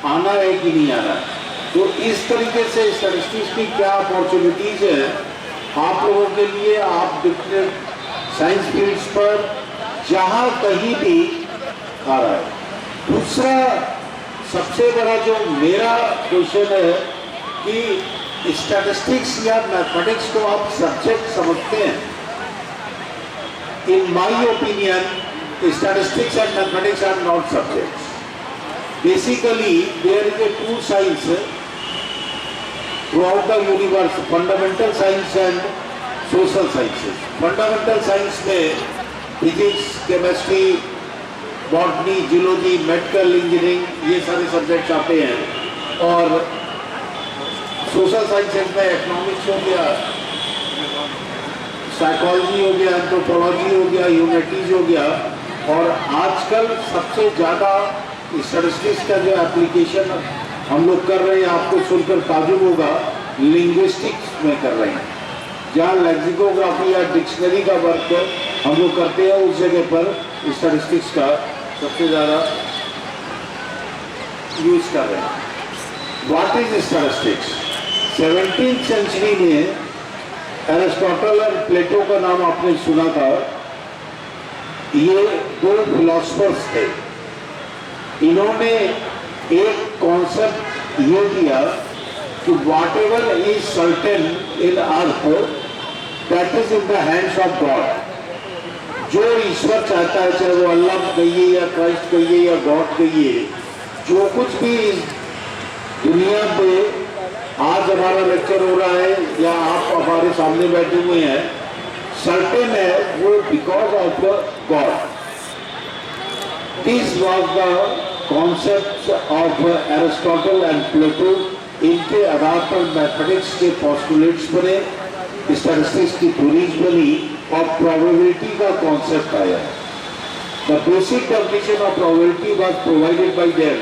आना है कि नहीं आना है। तो इस तरीके से स्टैटिस्टिक्स की क्या अपॉर्चुनिटीज है आप लोगों के लिए, आप डिफरेंट साइंस फील्ड्स पर जहां कहीं भी आ रहा है। दूसरा सबसे बड़ा जो मेरा क्वेश्चन है कि स्टैटिस्टिक्स या मैथमेटिक्स को आप सब्जेक्ट समझते हैं। In my opinion statistics and mathematics are not subjects. Basically there is a two science throughout the universe, fundamental science and social sciences. Fundamental science में physics, chemistry, botany, zoology, medical engineering ये सारे subjects आते हैं। और social sciences में economics हो गया, psychology हो गया, एंथ्रोपोलॉजी हो गया, ह्यूमैनिटीज हो गया। और आजकल सबसे ज़्यादा स्टैटिस्टिक्स का जो एप्लीकेशन हम लोग कर रहे हैं, आपको सुनकर ताजुब होगा, लिंग्विस्टिक्स में कर रहे हैं। जहाँ लेक्सिकोग्राफी या डिक्शनरी का वर्क हम लोग करते हैं, उस जगह पर स्टैटिस्टिक्स का सबसे ज़्यादा यूज कर रहे हैं। What is statistics? 17th century में एरिस्टोटल और प्लेटो का नाम आपने सुना था। ये दो फिलोसफर्स थे। इन्होंने एक कॉन्सेप्ट ये दिया कि what ever is certain in earth that is in the hands of God. जो ईश्वर चाहता है, चाहे वो अल्लाह कहिए या क्राइस्ट कहिए या गॉड कहिए, जो कुछ भी इस दुनिया पे आज हमारा लेक्चर हो रहा है या आप हमारे सामने बैठे हुए हैं, सर्टेन है वो because of God. This was the concept of Aristotle and Plato. इनके आधार पर मैथमेटिक्स के पोस्टुलेट्स बने, स्टैटिस्टिक्स की थ्योरीज बनी और प्रोबेबिलिटी का कॉन्सेप्ट आया। The basic definition of probability was provided by them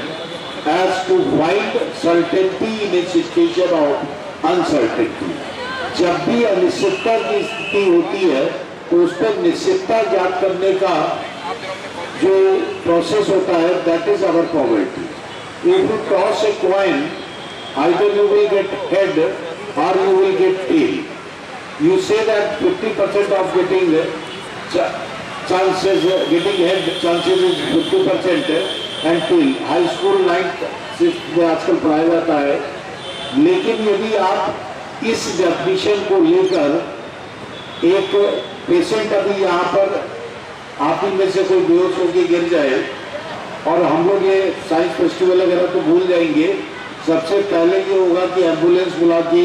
as to find certainty in a situation of uncertainty. जब भी अनिश्चितता की स्थिति होती है तो उस पर निश्चितता ज्ञात करने का जो प्रोसेस होता है, that is our probability. If you toss a coin, either you will get head or you will get tail. You say that 50% of getting chances, getting head chances is 50% and tail. High school 9th 6th में आजकल पढ़ाया जाता है। लेकिन यदि आप इस definition को लेकर एक पेशेंट अभी यहाँ पर आप इनमें से कोई बेहोश होकर गिर जाए और हम लोग ये साइंस फेस्टिवल वगैरह तो भूल जाएंगे, सबसे पहले ये होगा कि एम्बुलेंस बुला के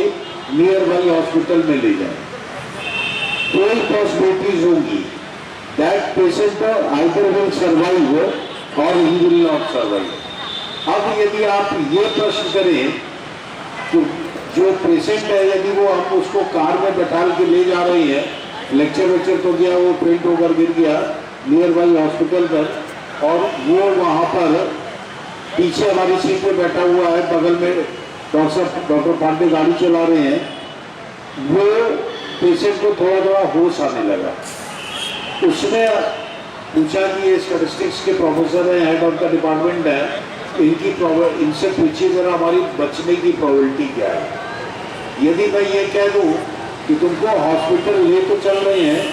नियर बाई हॉस्पिटल में ले जाए। दो ही पॉसिबिलिटीज होंगी, that patient either will survive और ही विल नॉट सर्वाइव। अब यदि आप ये प्रश्न करें तो जो पेशेंट है, यदि वो हम उसको कार में बैठा के ले जा रहे हैं, लेक्चर तो गया, वो फेंट होकर गिर गया नियर बाई हॉस्पिटल पर, और वो वहाँ पर पीछे हमारी सीट पे बैठा हुआ है, बगल में डॉक्टर पांडे गाड़ी चला रहे हैं, वो पेशेंट को थोड़ा थोड़ा होश आने लगा। उसने पूछा कि ये स्टैटिस्टिक्स के प्रोफेसर हैं, हेड ऑफ द डिपार्टमेंट है, इनसे पूछिए जरा हमारी बचने की प्रोबेबिलिटी क्या है। यदि मैं ये कह दूँ कि तुमको हॉस्पिटल ले तो चल रहे हैं,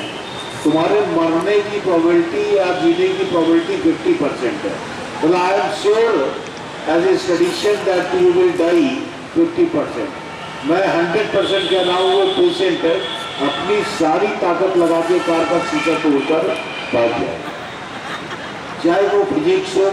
तुम्हारे मरने की प्रोबेबिलिटी या जीने की प्रोबेबिलिटी 50% है। Well, I am sure as a statistician that you will die 50%. मैं 100% कह रहा हूँ, वो पेशेंट अपनी सारी ताकत लगा के कार का शीशा तोड़कर भाग जाए। चाहे वो फिजिक्स हो,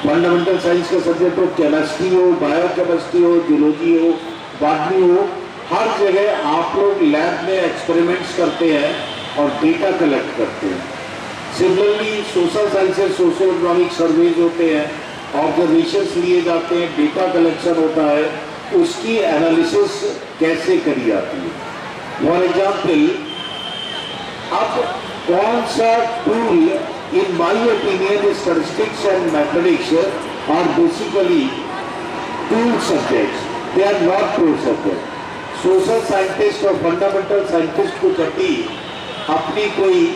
फंडामेंटल साइंस का सब्जेक्ट हो, केमिस्ट्री हो, बायोकेमिस्ट्री हो, जियोलॉजी हो, बॉटनी हो, हर जगह आप लोग लैब में एक्सपेरिमेंट्स करते हैं और डेटा कलेक्ट करते हैं। Similarly social sciences, socio economic surveys होते हैं, ऑब्जर्वेशंस लिए जाते हैं, डेटा कलेक्शन होता है, उसकी एनालिसिस कैसे करी जाती है। फॉर एग्जाम्पल, अब कौन सा tool, in my opinion statistics and mathematics are basically tool subjects, they are not pure subject. Social scientist और फंडामेंटल साइंटिस्ट को जब भी अपनी कोई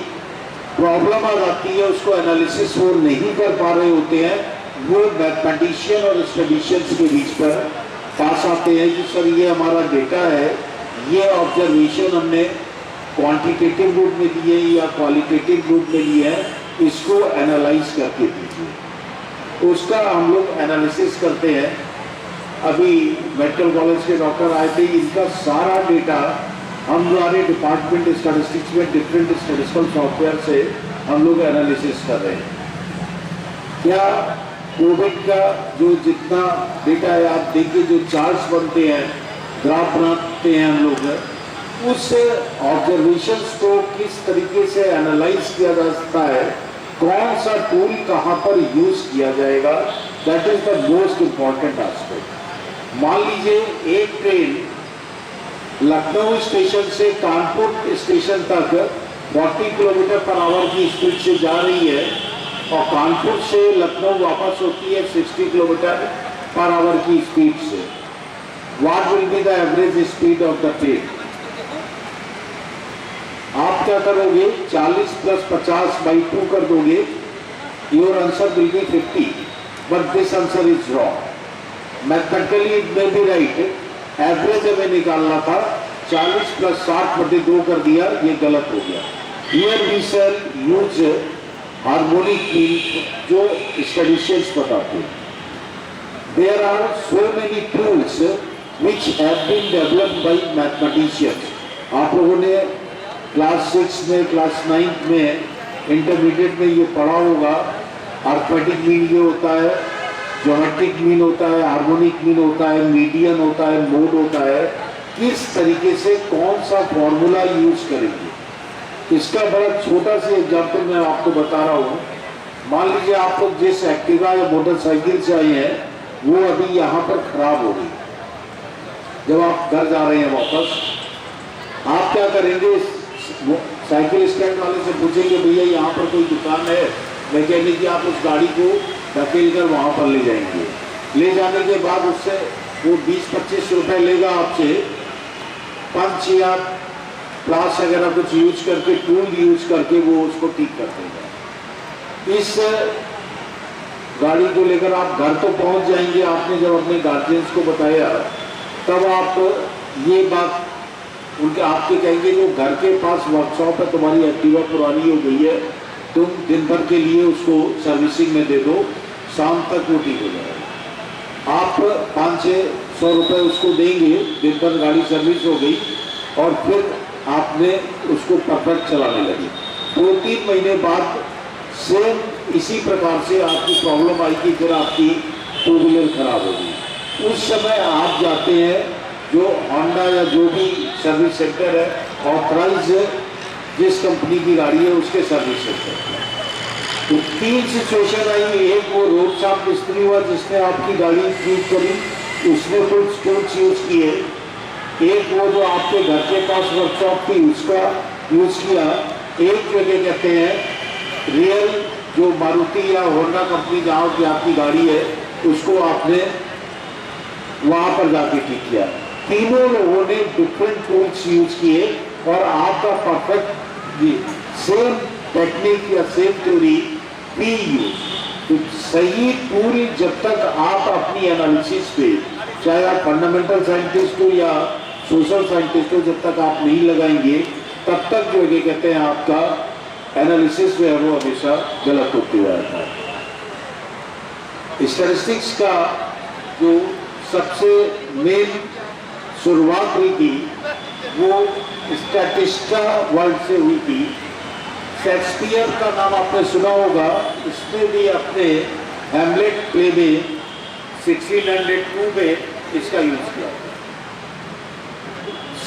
प्रॉब्लम आ जाती है, उसको एनालिसिस वो नहीं कर पा रहे होते हैं, वो मैथमेटिशियन और स्टैटिस्टिशियंस के बीच पर पास आते हैं कि सर ये हमारा डेटा है, ये ऑब्जर्वेशन हमने क्वांटिटेटिव रूप में लिए या क्वालिटेटिव रूप में लिए है, इसको एनालाइज करके दीजिए। उसका हम लोग एनालिसिस करते हैं। अभी मेडिकल कॉलेज के डॉक्टर आए थे, इनका सारा डेटा हम हमारे डिपार्टमेंट स्टैटिस्टिक्स में डिफरेंट स्टैटिस्टिकल सॉफ्टवेयर से हम लोग एनालिसिस कर रहे हैं। क्या कोविड का जो जितना डेटा है आप देखिए, जो चार्ट्स बनते हैं, ग्राफ बनाते हैं हम लोग, उस ऑब्जर्वेशंस को किस तरीके से एनालाइज किया जा सकता है, कौन सा टूल कहाँ पर यूज किया जाएगा, that is the most important aspect. मान लीजिए एक ट्रेन लखनऊ स्टेशन से कानपुर स्टेशन तक 40 किलोमीटर पर आवर की स्पीड से जा रही है और कानपुर से लखनऊ वापस होती है 60 किलोमीटर पर आवर की स्पीड से। What will be the average speed of the train? आप क्या करोगे? 40 + 50/2 कर दोगे, your answer will be 50, but this answer is wrong. Mathematically it may be right, average हमें निकालना था, 40 + 60/2 कर दिया, ये गलत हो गया। Here we shall use harmonic mean, जो स्टैटिस्टिशियंस बताते हैं। There are so many tools which have been developed by mathematicians. आप लोगों ने क्लास 6 में, क्लास 9 में, इंटरमीडिएट में ये पढ़ा होगा। अर्थमेटिक मीन ये होता है, ज्योमेट्रिक मीन होता है, हार्मोनिक मीन होता है, मीडियन होता है, मोड होता है। किस तरीके से कौन सा फॉर्मूला यूज करेंगे, इसका बड़ा छोटा सा एग्जाम्पल मैं आपको बता रहा हूँ। मान लीजिए आप लोग जिस एक्टिवा या मोटरसाइकिल से आए हैं, वो अभी यहाँ पर खराब हो गई। जब आप घर जा रहे हैं वापस, आप क्या करेंगे? साइकिल स्टैंड वाले से पूछेंगे, भैया यहाँ पर कोई दुकान है मैकेनिक की, आप उस गाड़ी को धकेल कर वहाँ पर ले जाएंगे। ले जाने के बाद उससे वो 20-25 रुपए लेगा आपसे। पंच या प्लास वगैरह कुछ यूज करके, टूल यूज करके वो उसको ठीक कर देगा। इस गाड़ी को लेकर आप घर तो पहुंच जाएंगे। आपने जब अपने गार्जियंस को बताया, तब आप ये बात उनके आपके कहेंगे, जो घर के पास वर्कशॉप है, तुम्हारी एक्टिवा पुरानी हो गई है, तुम दिन भर के लिए उसको सर्विसिंग में दे दो, शाम तक वो ठीक हो जाएगा। आप 500-600 रुपये उसको देंगे, दिन भर गाड़ी सर्विस हो गई, और फिर आपने उसको परफेक्ट चलाने लगे। 2-3 महीने बाद सेम इसी प्रकार से आपकी प्रॉब्लम आई कि फिर आपकी 2 व्हीलर खराब होगी। उस समय आप जाते हैं, जो होंडा या जो भी सर्विस सेंटर है, ऑथराइज जिस कंपनी की गाड़ी है उसके सर्विस सेंटर। तो 3 सिचुएशन आई। एक वो रोड साफ मिस्त्री हुआ जिसने आपकी गाड़ी ठीक करी, उसने कुछ टूल्स यूज किए। एक वो जो आपके घर के पास वर्कशॉप थी, उसका यूज किया। एक जगह कहते हैं रियल जो मारुति या होंडा कंपनी जहाँ की आपकी गाड़ी है, उसको आपने वहाँ पर जाके ठीक किया। तीनों लोगों ने डिफरेंट टूल्स यूज किए और आपका परफेक्ट सेम टेक्निक या सेम थ्योरी भी यूज। तो सही टूल जब तक आप अपनी एनालिसिस पे, चाहे आप फंडामेंटल साइंटिस्ट हो या सोशल साइंटिस्ट हो, जब तक आप नहीं लगाएंगे, तब तक जो ये कहते हैं आपका एनालिसिस जो है वो हमेशा गलत होते रहता है। स्टैटिस्टिक्स का जो सबसे मेन शुरुआत हुई थी, वो स्टैटिस्टा वर्ड से हुई थी। शेक्सपियर का नाम आपने सुना होगा, इसने भी अपने हैमलेट प्ले में 1602 में इसका यूज किया।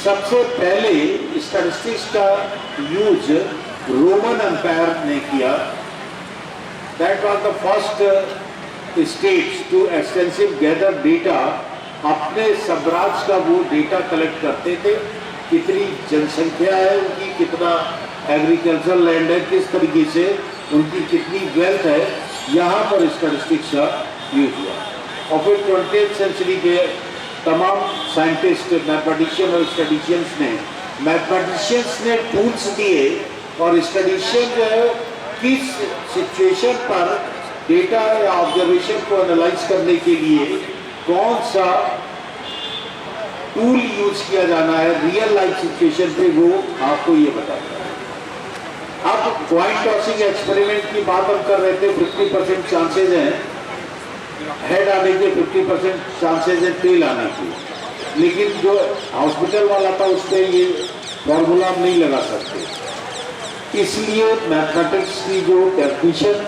सबसे पहले स्टैटिस्टिक्स का यूज रोमन एम्पायर ने किया। That was the first states to extensive gather data. अपने साम्राज्य का वो डेटा कलेक्ट करते थे, कितनी जनसंख्या है उनकी, कितना एग्रीकल्चर लैंड है, किस तरीके से उनकी कितनी वेल्थ है, यहाँ पर स्टैटिस्टिक्स का यूज हुआ। और फिर 20वीं सेंचुरी के तमाम साइंटिस्ट, मैथमेटिशियन और स्टैटिस्टिशियंस ने टूल्स दिए, और स्टैटिस्टिशियन जो है किस सिचुएशन पर डेटा या ऑब्जर्वेशन को एनालाइज करने के लिए कौन सा टूल यूज किया जाना है रियल लाइफ सिचुएशन पे, वो आपको ये बताता है। अब कॉइन टॉसिंग एक्सपेरिमेंट की बात हम कर रहे थे, 50% चांसेज हैं हेड आने के, 50% चांसेज है टेल आने के, लेकिन जो हॉस्पिटल वाला था उस पर ये फॉर्मूला हम नहीं लगा सकते। इसलिए मैथमेटिक्स की जो डेफिनेशन,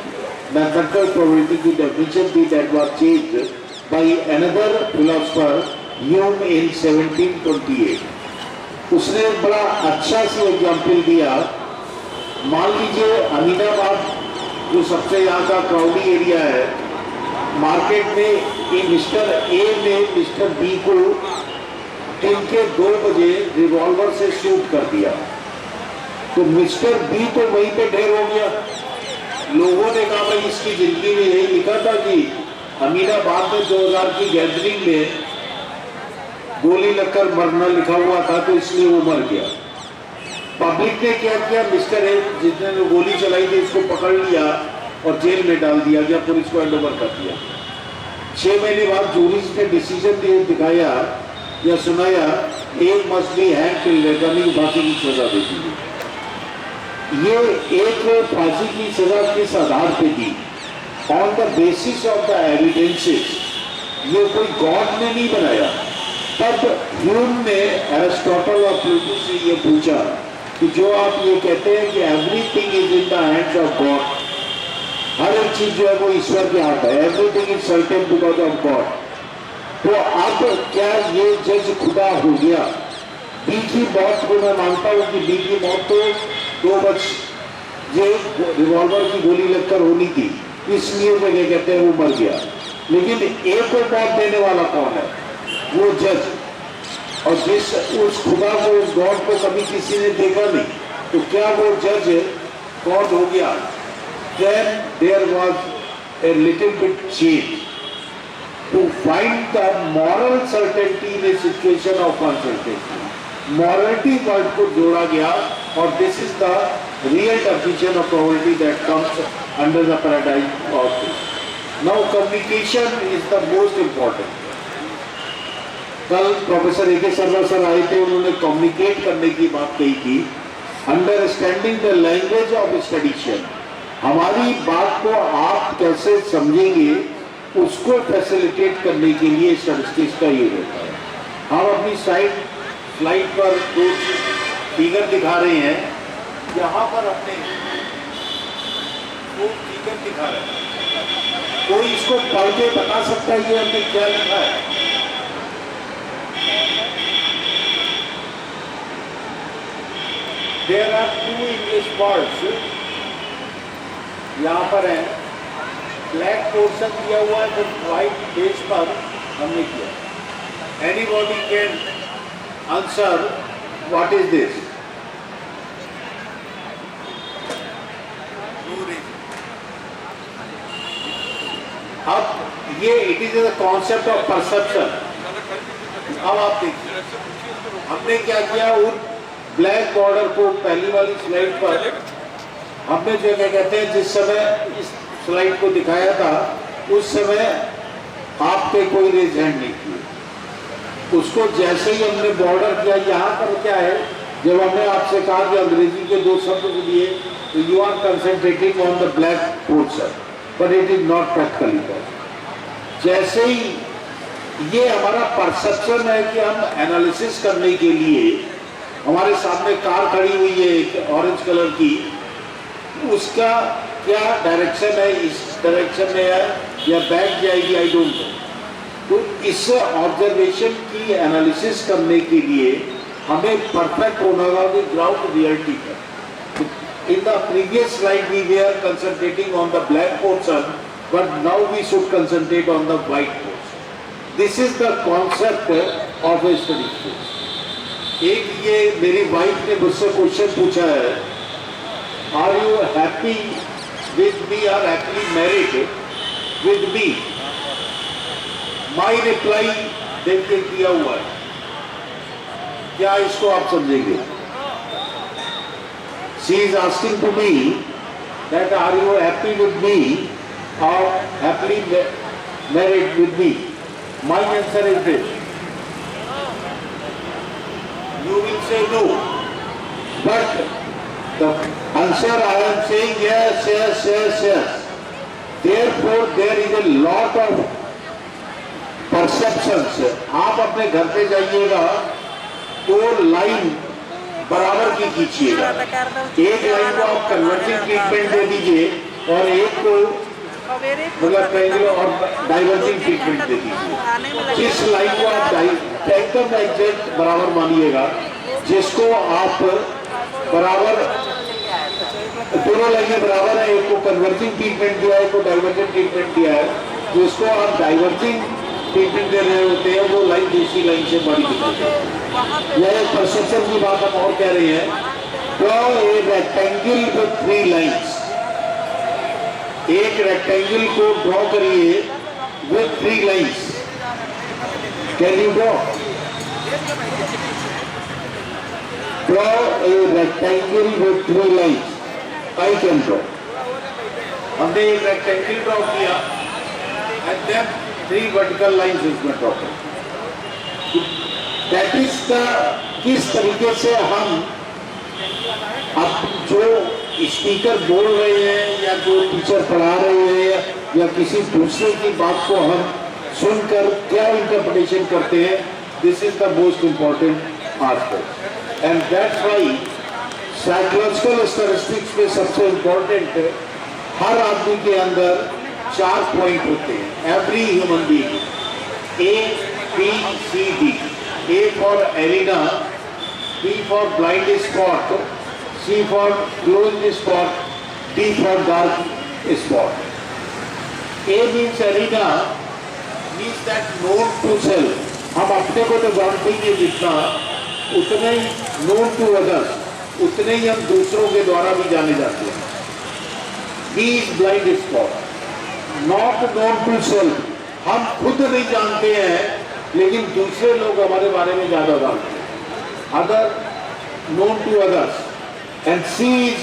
मैथमेटिकल प्रोबेबिलिटी की डेफिनेशन थी, that was changed by another philosopher Hume in 1728। उसने बड़ा अच्छा सी एग्जाम्पल दिया। मान लीजिए अमीनाबाद जो सबसे यहाँ का क्राउडी एरिया है, मार्केट में ये मिस्टर ए ने मिस्टर बी को दिन के 2 बजे रिवॉल्वर से शूट कर दिया, तो मिस्टर बी तो वहीं पे ढेर हो गया। लोगों ने कहा भाई इसकी जिंदगी में यही लिखा था कि अमीनाबाद में 2000 की गैदरिंग में गोली लगकर मरना लिखा हुआ था, तो इसलिए वो मर गया। पब्लिक ने क्या किया, मिस्टर ए जिसने गोली चलाई थी उसको पकड़ लिया और जेल में डाल दिया गया, पुलिस को हैंडओवर कर दिया। 6 महीने बाद जूरीज ने डिसीजन दिखाया या सुनाया, एक must be hang till death, यानी फांसी की सजा दे दी। ये एक फांसी की सजा किस आधार पे दी? On the basis of the evidences. ये कोई गॉड ने नहीं बनाया। तब ह्यूम ने एरिस्टोटल और प्लूटो से ये पूछा कि जो आप ये कहते हैं कि everything is in the hands of God, हर एक चीज जो है वो ईश्वर के हाथ है, everything is certain because of God, तो अब क्या ये जज खुदा हो गया? बी की मौत को मैं मानता हूँ कि बी की मौत तो 2 बजे रिवॉल्वर की गोली लगकर होनी थी, इसलिए वो ये कहते हैं वो मर गया। लेकिन ए को मौत देने वाला कौन है? वो जज। और जिस उस खुदा को, उस गॉड को कभी किसी ने देखा नहीं, तो क्या वो जज गॉड हो गया? Then there was a little bit change to find the moral certainty in a situation of uncertainty. Morality word को जोड़ा गया, और this is the real definition of probability that comes under the paradigm of this. Now communication is the most important. कल professor A के Sharma sir आए थे, उन्होंने communicate करने की बात कही थी। अंडरस्टैंडिंग द लैंग्वेज ऑफ स्टडीशन, हमारी बात को आप कैसे समझेंगे उसको फैसिलिटेट करने के लिए स्टैटिस्टिक्स का यूज होता है। हम अपनी स्लाइड पर 2 फिगर दिखा रहे हैं, यहाँ पर हमने 2 फिगर दिखा रहे हैं। कोई इसको पढ़ के बता सकता है ये हमने क्या लिखा है? There are 2 English words यहाँ पर है, ब्लैक पोर्शन दिया हुआ है, तो व्हाइट पेज पर हमने किया। Anybody can answer what is this? अब ये it is the concept of perception. अब आप देखिए हमने क्या किया, उन ब्लैक बॉर्डर को पहली वाली स्लाइड पर हमने जो क्या कहते हैं, जिस समय इस स्लाइड को दिखाया था उस समय आपके कोई रेज हैंड नहीं किए। उसको जैसे ही हमने बॉर्डर किया, यहाँ पर क्या है, जब हमने आपसे कहा कि अंग्रेजी के 2 शब्द दिए, तो you are concentrating on the black portion, but it is not practically that. जैसे ही ये हमारा परसेप्शन है कि हम एनालिसिस करने के लिए, हमारे सामने कार खड़ी हुई है एक ऑरेंज कलर की, उसका क्या डायरेक्शन है, इस डायरेक्शन में है या बैक जाएगी, आई डोंट नो। तो इस ऑब्जर्वेशन की एनालिसिस करने के लिए हमें परफेक्ट होना होगा कि ग्राउंड रियलिटी पर। In the previous slide we were are concentrating on the black portion, but now we should concentrate on the white portion. This is the concept of a study. एक ये मेरी wife ने मुझसे question पूछा है, are you happy with me और happily married with me? My reply देखिए किया हुआ है, क्या इसको आप समझेंगे? She is asking to me that are you happy with me or happily married with me? My answer is this. You will say no. But the answer I am saying yes, yes, yes, yes. Therefore, there is a lot of perceptions. आप अपने घर पे जाइएगा तो line बराबर की खींचिएगा। एक line को आप कन्वर्जिंग ट्रीटमेंट दे दीजिए और एक को मतलब ट्रायंगुलर और डाइवर्जिंग ट्रीटमेंट दे दीजिए। जिस लाइन को आप एकदम एग्जैक्ट बराबर मानिएगा, जिसको आप बराबर दोनों लाइनें बराबर है, एक को कन्वर्जिंग ट्रीटमेंट दिया है, एक को डाइवर्जिंग ट्रीटमेंट दिया है, जिसको आप डाइवर्जिंग ट्रीटमेंट दे रहे होते हैं वो लाइन दूसरी लाइन से बड़ी दिखती है। यह एक परसेप्शन की बात हम और कह रहे हैं। Draw a rectangle with 3 lines. एक रेक्टेंगल को ड्रॉ करिए with 3 lines. Can you draw? Draw a rectangle with 3 lines. I can draw. हमने एक रेक्टेंगल ड्रॉ किया and then 3 vertical lines इसमें ड्रॉ किया। That is the किस तरीके से हम अब जो स्पीकर बोल रहे हैं या जो टीचर पढ़ा रहे हैं या किसी दूसरे की बात को हम सुनकर क्या इंटरप्रिटेशन करते हैं, this is the most important aspect. And that's why psychological statistics में सबसे इम्पोर्टेंट है, हर आदमी के अंदर 4 पॉइंट होते हैं। Every human being, ABCD, A for arena, B for blind spot, C for closed spot, D for dark spot. A means arena, means that known to self. हम अपने को तो जानते ही जितना, उतने ही नोन टू अदर्स, उतने ही हम दूसरों के द्वारा भी जाने जाते हैं। B is blind spot, not known to self. हम खुद नहीं जानते हैं लेकिन दूसरे लोग हमारे बारे में ज्यादा जानते हैं। Other known to others. And C is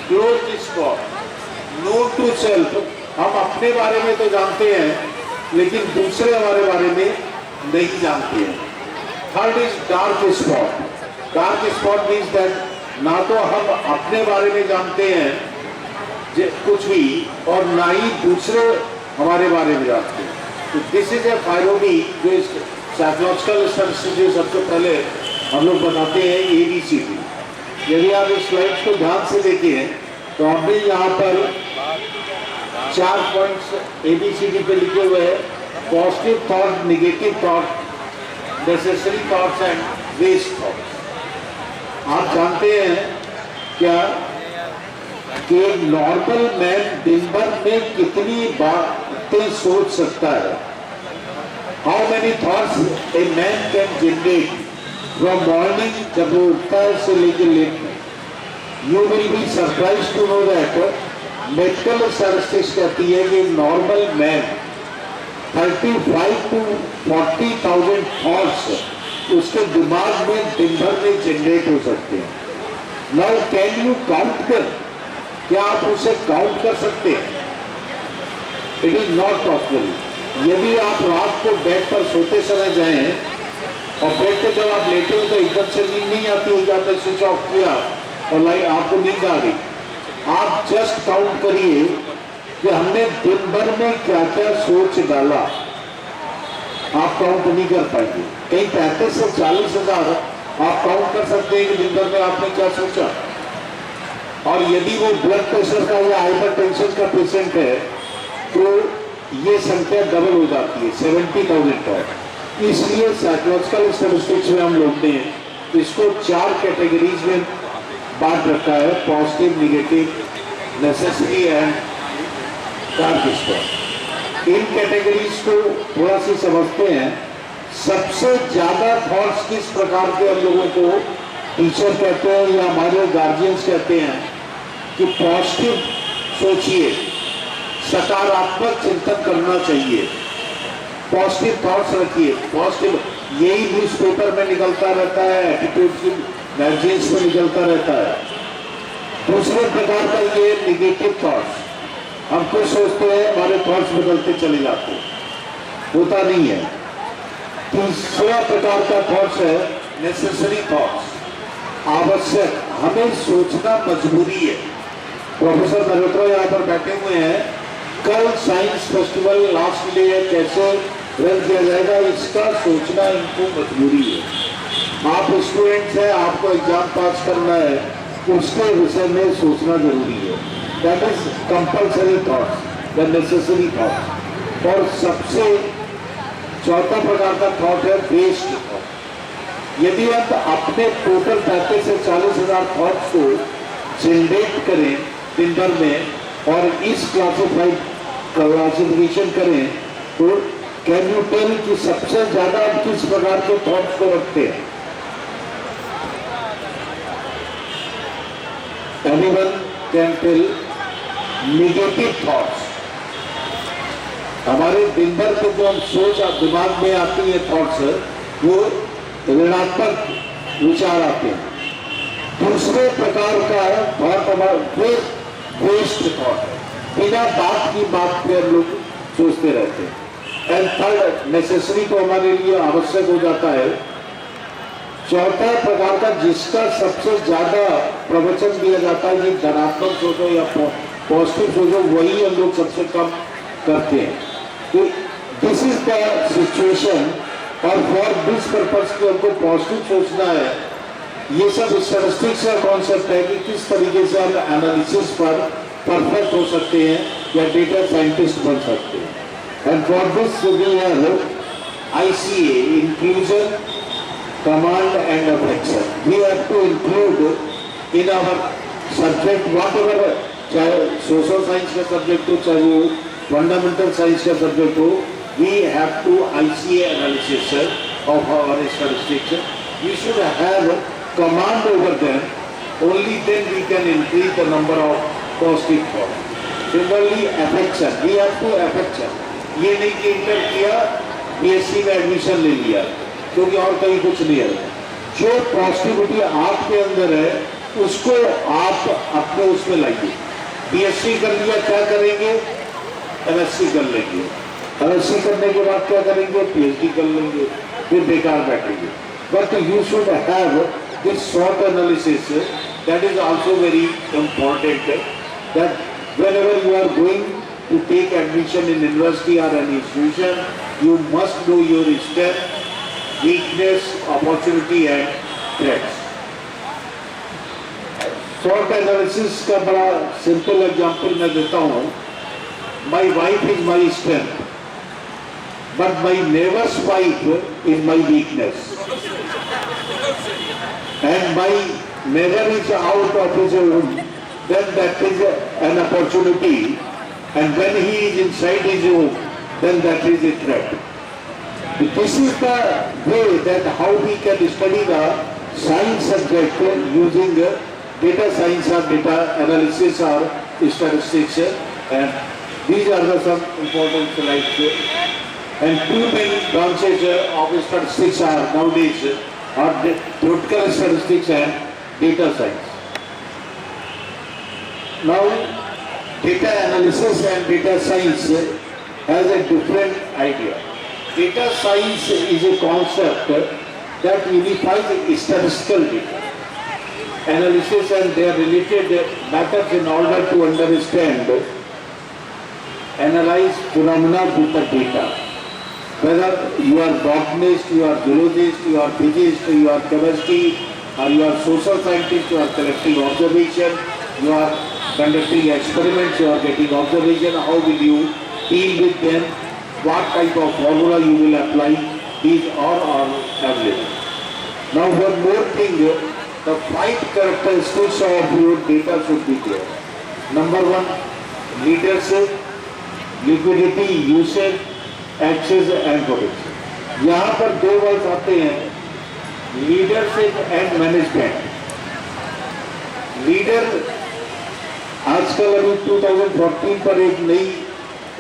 closed spot, known to self. हम अपने बारे में तो जानते हैं लेकिन दूसरे हमारे बारे में नहीं जानते हैं। Third is dark spot. Dark spot means that ना तो हम अपने बारे में जानते हैं कुछ भी और ना ही दूसरे हमारे बारे में जानते हैं। तो दिस इज ए फायरोडी जो साइकोलॉजिकल स्टैटिस्टिक्स सबसे पहले हम लोग बताते हैं ABCD। यदि आप इस स्लाइड को ध्यान से देखिए तो हमने यहाँ पर 4 पॉइंट्स ABCD पे लिखे हुए हैं। Positive thought, negative thought, necessary thoughts and waste thoughts. आप जानते हैं क्या कि नॉर्मल मैन दिन भर में कितनी बातें सोच सकता है? How many thoughts a man can generate from morning, जब वो उठता है से लेकर लेट में। You will be surprise to know that medical statistics कहती है कि नॉर्मल मैन 35 to 40,000 थॉट्स उसके दिमाग में दिन भर में जनरेट हो सकते हैं। नाउ कैन यू काउंट कर? क्या आप उसे काउंट कर सकते हैं? It is not possible. यदि आप रात को बेड पर सोते समय जाएं और बेड पे जब आप लेटे हो तो एकदम से नींद नहीं आती होगी, आपने स्विच ऑफ किया और लाइट आपको नींद आ गई। आप जस्ट काउंट करिए कि हमने दिन भर में क्या क्या सोच डाला। आप काउंट नहीं कर पाएंगे। कहीं 35 से 40 हजार आप काउंट कर सकते हैं कि दिन भर में आपने क्या सोचा। और यदि वो ब्लड प्रेशर का या हाइपरटेंशन का पेशेंट है तो ये संख्या डबल हो जाती है, 70,000 तक। इसलिए साइकोलॉजिकल स्टैटिस्टिक्स में हम लोग ने इसको 4 कैटेगरीज में बांट रखा है: positive, negative, necessary and dark spot. In categories को थोड़ा सी समझते हैं। सबसे ज्यादा थॉट्स किस प्रकार के हम लोगों को टीचर कहते हैं या हमारे गार्जियंस कहते हैं कि पॉजिटिव सोचिए, सकारात्मक चिंतन करना चाहिए, पॉजिटिव थॉट्स रखिए। पॉजिटिव यही न्यूज़पेपर में निकलता रहता है, एटीट्यूड की मैगजीन्स में निकलता रहता है। दूसरे प्रकार का ये निगेटिव थॉट्स हम कुछ सोचते हैं, हमारे थॉट्स बदलते चले जाते हैं, होता नहीं है। तीसरा प्रकार का थॉट्स है नेसेसरी थॉट्स, आवश्यक, हमें सोचना मजबूरी है। प्रोफेसर मल्होत्रा यहाँ पर बैठे हुए हैं, कल साइंस फेस्टिवल लास्ट डे है, कैसे रन किया जाएगा इसका सोचना इनको मजबूरी है। आप स्टूडेंट्स हैं, आपको एग्जाम पास करना है, उसके विषय में सोचना जरूरी है। That is compulsory thoughts, the necessary thoughts. और सबसे चौथा प्रकार का थॉट है वेस्ट थॉट। यदि आप अपने टोटल 35 से 40 हजार थॉट्स को जनरेट करें दिन भर में और इस क्लासिफिकेशन करें तो कैन यू टेल कि सबसे ज्यादा आप किस प्रकार के थॉट्स को रखते हैं? Anyone can tell? Negative thoughts. हमारे दिन भर के जो हम सोच दिमाग में आती है थॉट्स, वो ऋणात्मक विचार आते हैं। दूसरे प्रकार का थॉट हमारा वेस्ट थॉट है, बिना बात की बात पे हम लोग सोचते रहते हैं। एंड थर्ड नेसेसरी तो हमारे लिए आवश्यक हो जाता है। चौथा प्रकार का जिसका सबसे ज्यादा प्रवचन दिया जाता है कि धनात्मक सोचो या पॉजिटिव सोचो, वही हम लोग सबसे कम करते हैं। तो दिस इज द सिचुएशन, और फॉर दिस पर्पज के हमको पॉजिटिव सोचना है। ये सब स्टैटिस्टिक्स का कॉन्सेप्ट है कि किस तरीके से हम एनालिसिस पर परफेक्ट हो सकते हैं या डेटा साइंटिस्ट बन सकते हैं। And for this we have ICA, inclusion, command and affection. We have to include in our subject whatever, चाहे सोशल साइंस का सब्जेक्ट हो, चाहे वो फंडामेंटल साइंस का सब्जेक्ट हो, we have to ICA analysis of our statistics. We should have command over them, only then we can increase the number of positive thoughts. Similarly, affection, we have to affection. ये नहीं कि inter किया, BSc में admission ले लिया, क्योंकि और कहीं कुछ नहीं है। जो पॉजिटिविटी आपके अंदर है, उसको आप अपने उसमें लाइए। BSc कर लिया, क्या करेंगे? MSc कर लेंगे। MSc करने के बाद क्या करेंगे? PhD कर लेंगे, फिर बेकार बैठेंगे। But you should have this SWOT analysis, that is also very important, that whenever you are going to take admission in university or an institution, you must know your strength, weakness, opportunity and threats. SWOT analysis का बड़ा simple example मैं देता हूँ। My wife is my strength, but my neighbor's wife is my weakness. And my neighbor is out of his home, then that is an opportunity. And when he is inside his home, then that is a threat. This is the way that how we can study the science subject using data science or data analysis or statistics. And these are the some important slides. And two main branches of statistics are nowadays are theoretical statistics and data science. Now, data analysis and data science has a different idea. Data science is a concept that unifies statistical data analysis and their related methods in order to understand, analyze phenomena with the data. Whether you are botanist, you are zoologist, you are physicist, you are chemistry, or you are social scientist, you are collecting observation, you are conducting experiments, you are getting observation, how will you deal with them, what type of formula you will apply, these are all available. Now one more thing, the 5 characteristics of your data should be there. Number 1, leadership, liquidity, usage, access and protection. यहाँ पर 2 word आते हैं, leadership and management. Leader आजकल अभी 2014 पर एक नई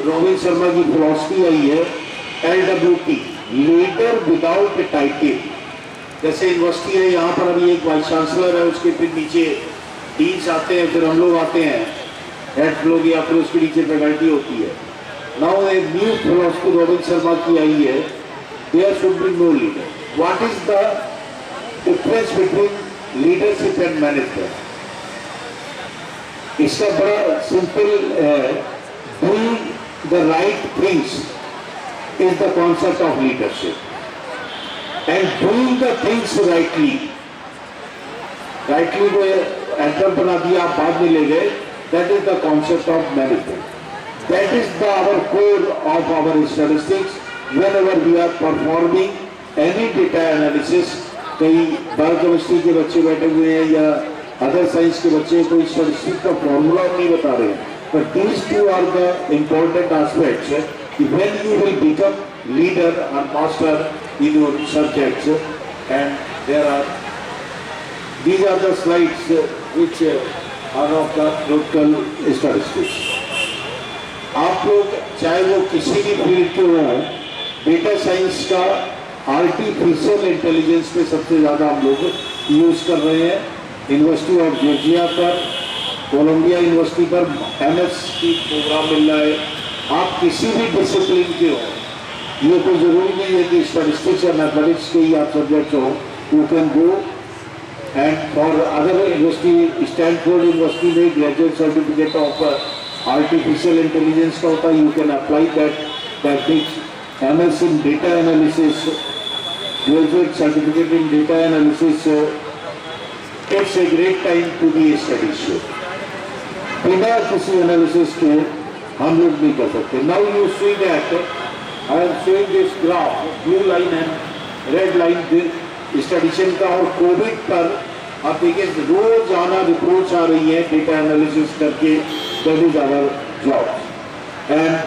रोहित शर्मा की फिलॉसफी आई है, LWT, लीडर विदाउट टाइटल। जैसे यूनिवर्सिटी है, यहाँ पर अभी एक वाइस चांसलर है, उसके फिर नीचे डीन्स आते हैं, फिर हम लोग आते हैं, हेड लोग या फिर उसके नीचे फैकल्टी होती है। नाउ एक न्यू फिलोसफी रोबिन शर्मा की आई है, there should be no leader. What is the difference between leadership and management? इसका बड़ा सिंपल है, doing the right things is the concept of leadership and doing the things rightly को enter बना दिया, आप बाद में ले गए, that is the concept of management. That is the our core of our statistics whenever we are performing any data analysis. कई biochemistry के बच्चे बैठे हुए हैं या अदर साइंस के बच्चे कोई स्टैटिस्टिक्स का फॉर्मूला नहीं बता रहे हैं, but these two are the important aspects when you will become leader or master in your subjects. And these are the slides which are of the local statistics. आप लोग चाहे वो किसी भी फील्ड के हों, डेटा साइंस का artificial intelligence पे सबसे ज़्यादा हम लोग यूज़ कर रहे हैं। यूनिवर्सिटी ऑफ जॉर्जिया पर, कोलंबिया यूनिवर्सिटी पर MSc प्रोग्राम मिल रहा है। आप किसी भी डिसिप्लिन के हो, ये कोई ज़रूरी नहीं है कि स्टैटिस्टिक्स या मैथमेटिक्स के ही आप सब्जेक्ट हो, you can go and for other university, Stanford university में graduate certificate of artificial intelligence का होता है, you can apply that techniques. MS in data analysis, graduate certificate in data analysis, it's a great time to be studies. बिना किसी analysis के हम लोग नहीं कर सकते। Now you see that I am showing this graph, blue line and red line स्टडीशन का, और कोविड पर आप देखिए रोजाना रिपोर्ट्स आ रही है डेटा एनालिसिस करके। That is our job and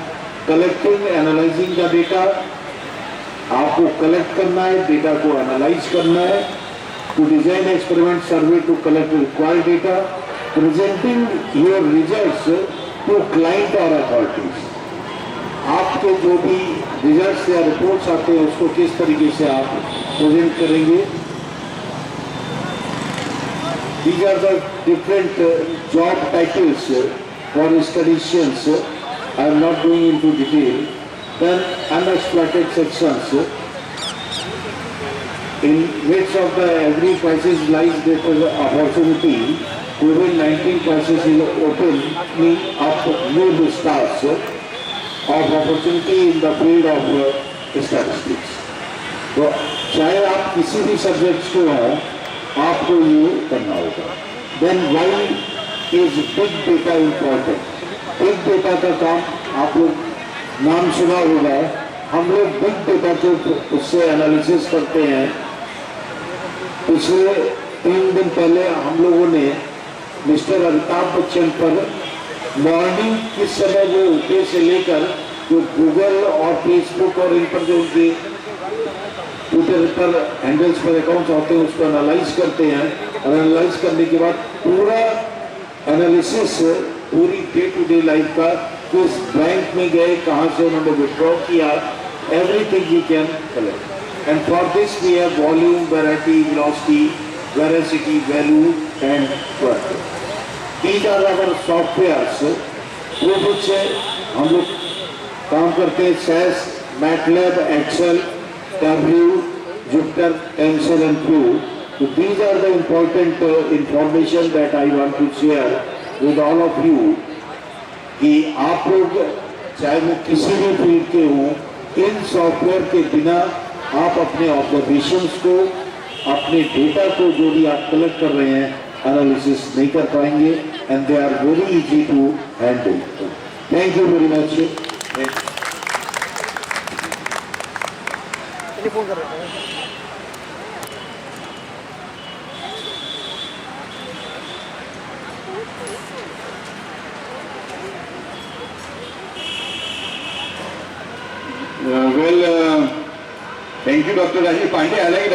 collecting analysing का डेटा। आपको कलेक्ट करना है, डेटा को एनालाइज करना है, to design experiment survey to collect required data, presenting your results to client और अथॉरिटीज। आपके जो भी रिजल्ट्स या रिपोर्ट्स आते हैं उसको किस तरीके से आप प्रेजेंट करेंगे। These are the different job titles for statisticians. I am not going into detail. Then unexploited sections, in which of the every crisis lies the opportunity. COVID-19 crisis is opening up new stars of opportunity in the field of statistics. तो चाहे आप किसी भी subject को हों, आपको ये करना होगा। Then why is big data important? Big data का काम आप लोग नाम सुना होगा। हम लोग बिग डेटा को उससे एनालिसिस करते हैं। पिछले 3 दिन पहले हम लोगों ने मिस्टर अमिताभ बच्चन पर मॉर्निंग किस समय वो उठे से लेकर जो गूगल और फेसबुक और इन पर जो उनके ट्विटर पर हैंडल्स पर अकाउंट्स होते हैं उसको एनालाइज करते हैं, और एनालाइज करने के बाद पूरा एनालिसिस पूरी डे टू डे लाइफ का, किस बैंक में गए, कहाँ से उन्होंने विड्रॉ किया, everything we can collect. And for this we have volume, variety, velocity, veracity, value and quantity. These are our softwares वो कुछ हम लोग काम करते हैं। SAS, MATLAB, Excel, W, Jupyter, Tensor and Flow. So these are the important information that I want to share with all of you कि आप लोग चाहे वो किसी भी फील्ड के हों, इन सॉफ्टवेयर के बिना आप अपने ऑब्जर्वेशंस को, अपने डेटा को जो भी आप कलेक्ट कर रहे हैं एनालिसिस नहीं कर पाएंगे, and they are very easy to handle. Thank you very much. Phone कर रहे हैं। Well, thank you, Dr. Rajiv Pandey. I like